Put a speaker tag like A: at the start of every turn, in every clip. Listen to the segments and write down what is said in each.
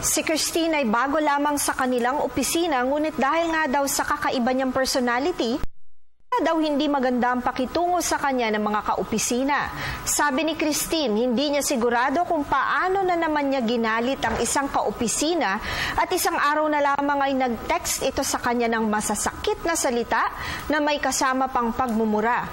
A: Si Christine ay bago lamang sa kanilang opisina, ngunit dahil nga daw sa kakaiba niyang personality, daw hindi maganda ang pakitungo sa kanya ng mga kaopisina. Sabi ni Christine, hindi niya sigurado kung paano na naman niya ginalit ang isang kaopisina at isang araw na lamang ay nag-text ito sa kanya ng masasakit na salita na may kasama pang pagmumura.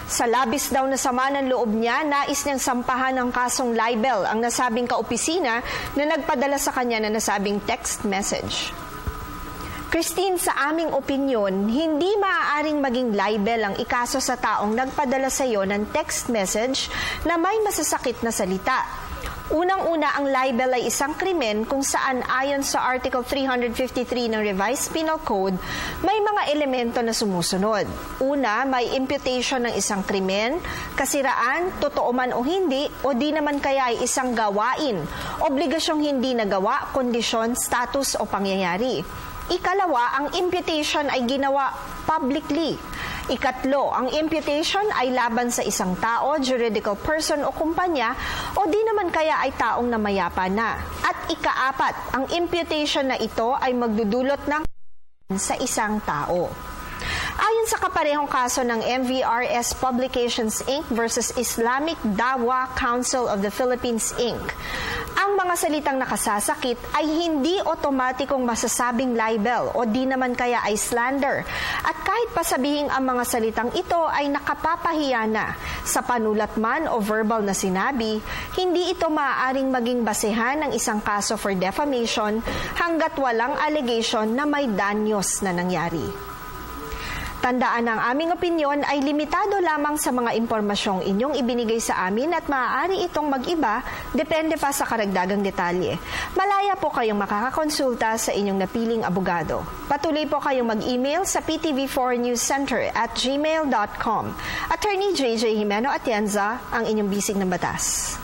A: Sa labis daw na sama ng loob niya, nais niyang sampahan ng kasong libel ang nasabing kaopisina na nagpadala sa kanya na nasabing text message. Christine, sa aming opinyon, hindi maaaring maging libel ang ikaso sa taong nagpadala sa iyo ng text message na may masasakit na salita. Unang-una, ang libel ay isang krimen kung saan ayon sa Article 353 ng Revised Penal Code, may mga elemento na sumusunod. Una, may imputation ng isang krimen, kasiraan, totoo man o hindi, o di naman kaya ay isang gawain, obligasyong hindi nagawa, kondisyon, status o pangyayari. Ikalawa, ang imputation ay ginawa publicly. Ikatlo, ang imputation ay laban sa isang tao, juridical person o kumpanya, o di naman kaya ay taong namayapa na. At ikaapat, ang imputation na ito ay magdudulot ng sa isang tao. Ayon sa kaparehong kaso ng MVRS Publications Inc. versus Islamic Dawah Council of the Philippines Inc., ang mga salitang nakasasakit ay hindi otomatikong masasabing libel o di naman kaya ay slander. At kahit pasabihing ang mga salitang ito ay nakapapahiya na sa panulat man o verbal na sinabi, hindi ito maaaring maging basehan ng isang kaso for defamation hanggat walang allegation na may danyos na nangyari. Tandaan, ang aming opinyon ay limitado lamang sa mga impormasyong inyong ibinigay sa amin at maaari itong mag-iba, depende pa sa karagdagang detalye. Malaya po kayong makakakonsulta sa inyong napiling abogado. Patuloy po kayong mag-email sa ptv4newscenter@gmail.com. Attorney JJ Jimeno Atienza, ang inyong bisig ng batas.